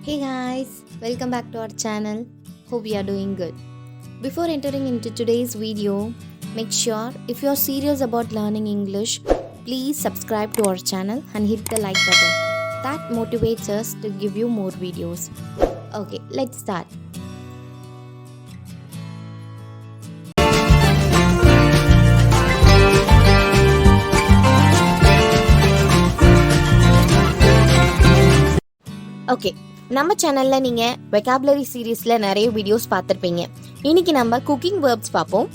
Hey guys, welcome back to our channel. Hope you are doing good. Before entering into today's video, make sure if you are serious about learning English, please subscribe to our channel and hit the like button. That motivates us to give you more videos. Okay, let's start. Okay, நம்ம சேனல்ல நீங்க vocabulary சீரீஸ்ல நிறைய videos பார்த்திருப்பீங்க. இன்னைக்கு நம்ம cooking verbs பார்ப்போம்.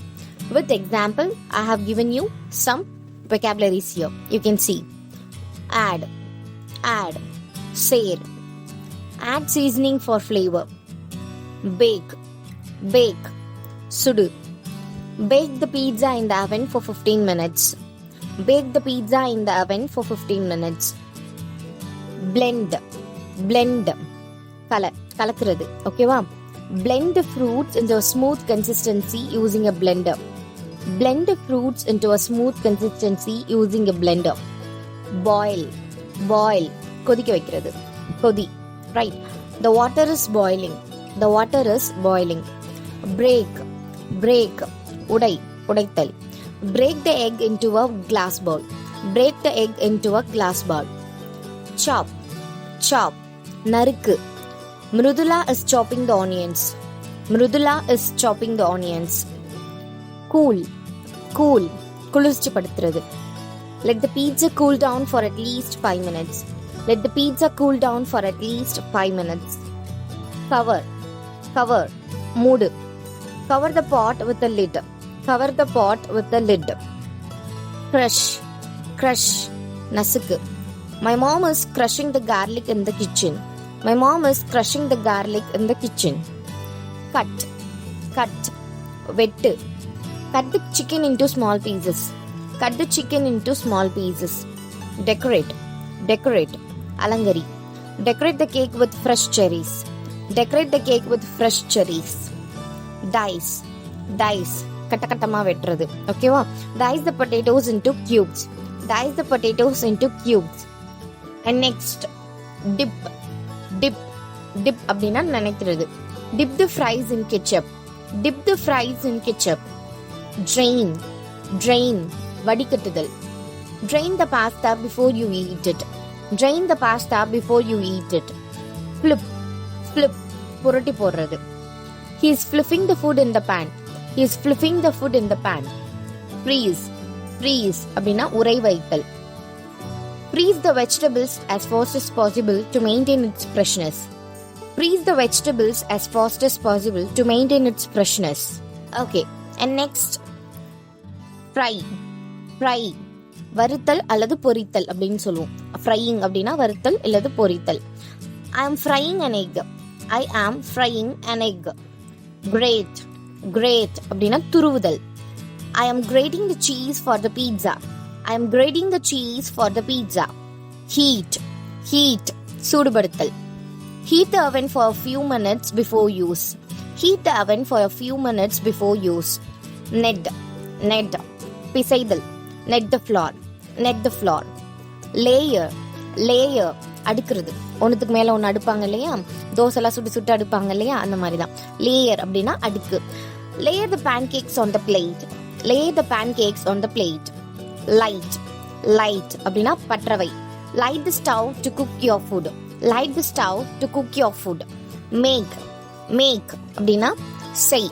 With example, I have given you some vocabularies here. You can see add, sear, add seasoning for flavor, bake, sudu, bake the pizza in the oven for 15 minutes, bake the pizza in the oven for 15 minutes, blend, கலக்கிறது. ஓகேவா? Blend the fruits into a smooth consistency using a blender. Blend the fruits into a smooth consistency using a blender. Boil, கொதிக்க வைக்கிறது. கொதி, right? The water is boiling. Break, உடைத்தல். Break the egg into a glass bowl. Chop, நறுக்கு. Mrudula is chopping the onions. Cool, குளிர்ச்சி படுத்துறது. Let the pizza cool down for at least 5 minutes. Cover, mood. Cover the pot with a lid. Crush, நசுக்கு. My mom is crushing the garlic in the kitchen. Cut, வெட்டு. Cut the chicken into small pieces. Decorate, அலங்கரி. Decorate the cake with fresh cherries. Dice, கட்டமா வெட்டுறது. ஓகேவா? Dice the potatoes into cubes. And next, dip அப்படின்னா நினைக்கிறது. Dip the fries in ketchup. Drain, வடிகட்டுதல். Drain the pasta before you eat it. Flip, புரட்டி போடுறது. He is flipping the food in the pan. Freeze அப்படின்னா உறை வைத்தல். Freeze the vegetables as fast as possible to maintain its freshness. Okay, and next, fry, வறுத்தல் அல்லது பொரித்தல் அப்படின்னு சொல்லுவோம். Frying அப்படின்னா வறுத்தல் அல்லது பொரித்தல். I am frying an egg. Grate அப்படின்னா துருவுதல். I am grating the cheese for the pizza. Heat, சூடுபடுத்தல். Heat the oven for a few minutes before use. Knead, பிசைதல். Knead the flour. Layer, அடுக்குறது. ஒன்றுத்துக்கு மேல ஒன்று அடுப்பாங்க இல்லையா? தோசைலாம் சுட்டு அடுப்பாங்க இல்லையா? அந்த மாதிரி தான். லேயர் அப்படின்னா அடுக்கு. Layer the pancakes on the plate. Light அப்படின்னா பற்றவை. Light the stove to cook your food. Make அப்படின்னா செய்.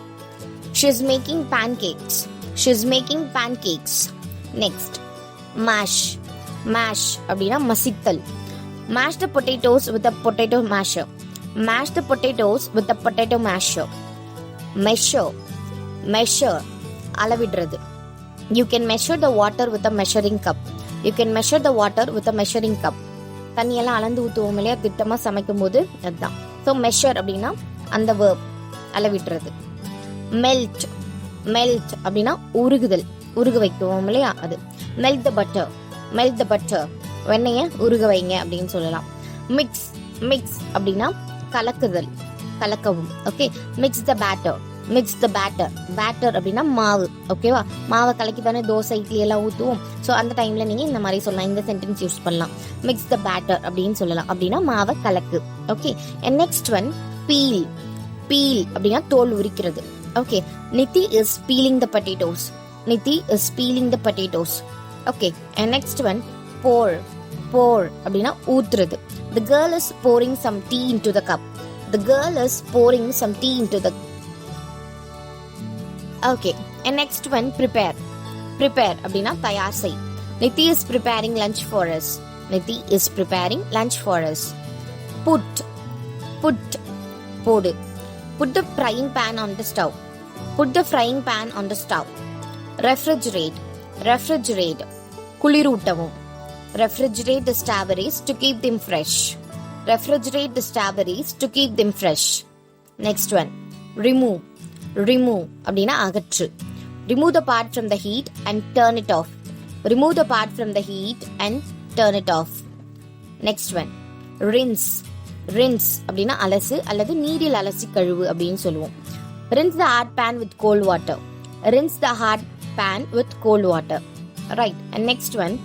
She is making pancakes. Next, mash அப்படின்னா மசித்தல். Mash the potatoes with a potato masher. Measure, அளவிடுறது. You can measure the water with a measuring cup. தண்ணியெல்லாம் அளந்து ஊற்றுவோம் இல்லையா திட்டமா சமைக்கும் போது அதுதான். ஸோ மெஷர் அப்படின்னா அந்த வேர்ப் அளவிடுறது. மெல்ட் அப்படின்னா உருக வைக்குவோம் இல்லையா அது. மெல்ட் த பட்டர் வெண்ணெயை உருக வைங்க அப்படின்னு சொல்லலாம். மிக்ஸ் அப்படின்னா கலக்கவும். Okay, mix the mix the batter. Batter அப்படின்னா மாவு. ஓகேவா, மாவை கலக்கி தானே தோசை இட்லி எல்லாம் ஊற்றுவோம். ஸோ அந்த டைமில் நீங்கள் இந்த மாதிரி சொல்லலாம், இந்த சென்டென்ஸ் யூஸ் பண்ணலாம். மிக்ஸ் த பேட்டர் அப்படின்னு சொல்லலாம். அப்படின்னா மாவை கலக்கு. Okay, and next one peel. Peel அப்படின்னா தோல் உரிக்கிறது. Okay, Nithi is peeling the potatoes. Nithi is peeling the potatoes. Okay, and next one pour. pour அப்படின்னா ஊத்துறது. The girl is pouring some tea into the cup. The girl is pouring some tea into the. Okay, and next one prepare. prepare அப்படின்னா தயார் செய். Nithi is preparing lunch for us. Nithi is preparing lunch for us. put. put போடு. put the frying pan on the stove. put the frying pan on the stove. refrigerate. refrigerate குளிரூட்டவும். refrigerate the strawberries to keep them fresh. refrigerate the strawberries to keep them fresh. Next one remove. remove அப்படின்னா அகற்று. remove the part from the heat and turn it off. remove the part from the heat and turn it off. Next one rinse. rinse அப்படின்னா அலசு அல்லது நீரில் அலசி கழுவு அப்படின்னு சொல்லுவோம். rinse the hot pan with cold water. rinse the hot pan with cold water. Right, and next one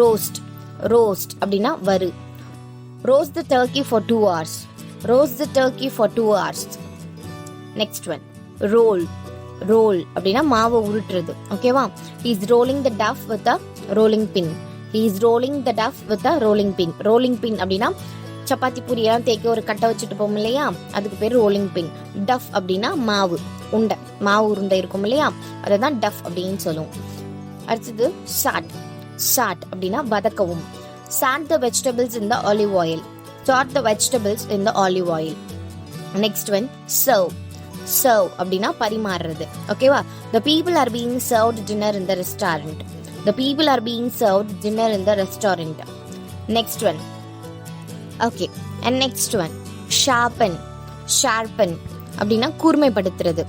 roast. roast அப்படின்னா வறு. roast the turkey for 2 hours. roast the turkey for 2 hours. Next one roll. roll அப்படின்னா மாவை உருட்டுறது. ஓகேவா, he is rolling the duff with a rolling pin. he is rolling the duff with a rolling pin. rolling pin அப்படின்னா சப்பாத்தி பூரி எல்லாம் தேய்க்க ஒரு கட்டை வச்சுட்டு போகும் இல்லையா, அதுக்கு பேர் ரோலிங் பின். டஃப் அப்படின்னா மாவு உண்டை, மாவு உருண்டை இருக்கும் இல்லையா, அதை தான் டஃப் அப்படின்னு சொல்லுவோம். அடுத்தது சாட். சாட் அப்படின்னா வதக்கவும். Sauté the vegetables in the olive oil. Sauté the vegetables in the olive oil. Next one serve. Serve அப்படின்னா பரிமாறுறது. ஓகேவா, the people are being served dinner in the restaurant. the people are being served dinner in the restaurant. Next one. Okay, and next one sharpen. sharpen அப்படின்னா கூர்மைப்படுத்துறது.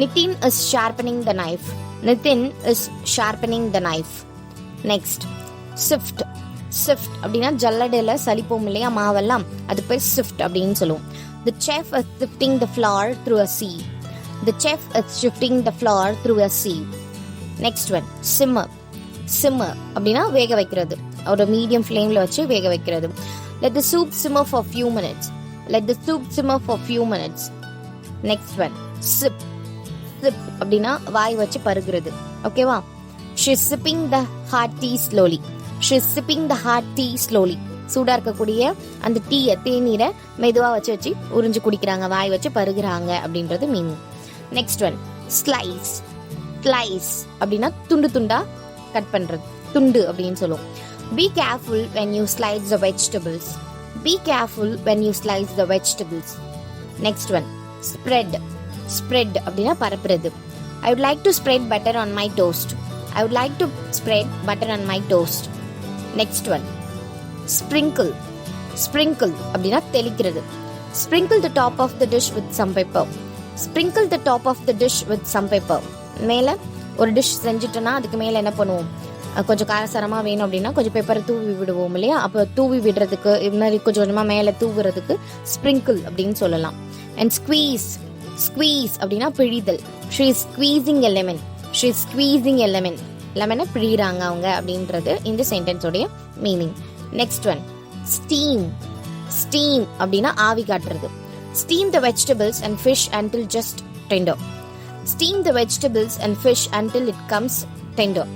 Nitin is sharpening the knife. Nitin is sharpening the knife. Next sift. sift அப்படின்னா ஜல்லடையில சலிப்போம் இல்லையா மாவெல்லாம், அது பேர் sift அப்படின்னு சொல்லுவோம். The chef is sifting the flour through a sieve. the chef is sifting the flour through a sieve. Next one simmer. simmer அப்படின்னா வேக வைக்கிறது, ஒரு மீடியம் ஃப்ளேம்ல வச்சு வேக வைக்கிறது. Let the soup simmer for few minutes. let the soup simmer for few minutes. Next one sip. sip அப்படின்னா வாய் வச்சு பருகிறது. ஓகேவா, she is sipping the hot tea slowly. she is sipping the hot tea slowly. சூடா இருக்கக்கூடிய அந்த டீயை தேநீரை மெதுவா வச்சு வச்சு உறிஞ்சு குடிக்கிறாங்க, வாய் வச்சு பருகுறாங்க அப்படின்றது meaning. Next one slice. Slice அப்படின்னா துண்டு துண்டா கட் பண்றது, துண்டு அப்படின்னு சொல்லுவோம். Be careful when you slice the vegetables. Be careful when you slice the vegetables. Next one spread. spread அப்படின்னா பரப்புறது. I would like to spread butter on my toast. I would like to spread butter on my toast. Next one sprinkle. sprinkle அப்படின்னா தெளிக்கிறது. Sprinkle the top of the dish with some pepper. Sprinkle the top of the dish with some pepper. மேலே ஒரு dish செஞ்சுட்டோன்னா அதுக்கு மேலே என்ன பண்ணுவோம், கொஞ்சம் காரசாரமாக வேணும் அப்படின்னா கொஞ்சம் பெப்பரை தூவி விடுவோம் இல்லையா, அப்போ தூவி விடுறதுக்கு இது மாதிரி கொஞ்சம் கொஞ்சமாக மேலே தூவுறதுக்கு ஸ்ப்ரிங்கிள் அப்படின்னு சொல்லலாம். And squeeze. ஸ்குவீஸ் அப்படின்னா பிழிதல். She is squeezing a lemon. She is squeezing a lemon. லெமனை பிழிறாங்க அவங்க அப்படின்றது இந்த சென்டென்ஸோடைய meaning. Next one steam. Steam அப்படின்னா ஆவி காட்டுறது. Steam the vegetables and fish until just tender. Steam the vegetables and fish until it comes tender.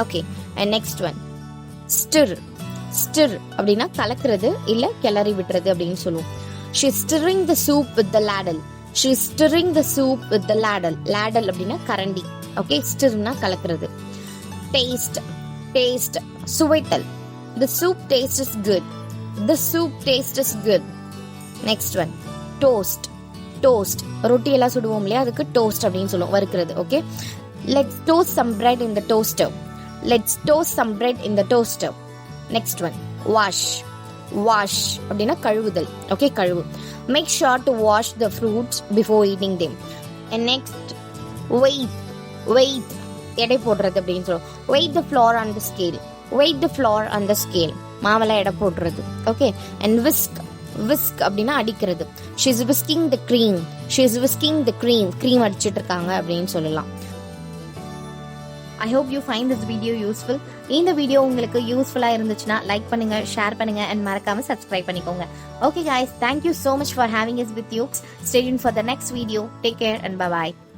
Okay, and next one stir. Stir அப்படின்னா கலக்கிறது இல்ல கிளறி விடுறது அப்படின்னு சொல்லுவோம். She is stirring the soup with the ladle. She is stirring the soup with the ladle. Ladle அப்படின்னா கரண்டி. Okay, stirனா கலக்கிறது. Taste. Taste சுவைத்தல். The soup taste is good. The soup taste is good. Next one toast. Toast ரொட்டி எல்லாம் சுடுவோம் இல்லையா, அதுக்கு toast அப்படின்னு சொல்லுவோம், வறுக்கிறது. Okay, let's toast some bread in the toaster. Let's toast some bread in the toaster. Next one wash. Wash அப்படின்னா கழுவுதல். ஓகே, கழுவு. Make sure to wash the fruits before eating them. And next weight. Weight எடை போடுறது அப்படின்னு சொல்லுவோம். Weight the flour on the scale. Weight the flour on the scale. மாவெல்லாம் எடை போடுறது. Okay, and whisk. விஸ்க் அப்படின்னா அடிக்கிறது. She is whisking the cream, she is whisking the cream, cream அடிச்சிட்டு இருக்காங்க அப்படின்னு சொல்லலாம். I hope you find this video useful. இந்த வீடியோ உங்களுக்கு யூஸ்ஃபுல்லாக இருந்துச்சுன்னா லைக் பண்ணுங்க, ஷேர் பண்ணுங்க and மறக்காம சப்ஸ்கிரைப் பண்ணிக்கோங்க. Okay guys, thank you so much for having us with you. Stay tuned for the next video. Take care and bye bye.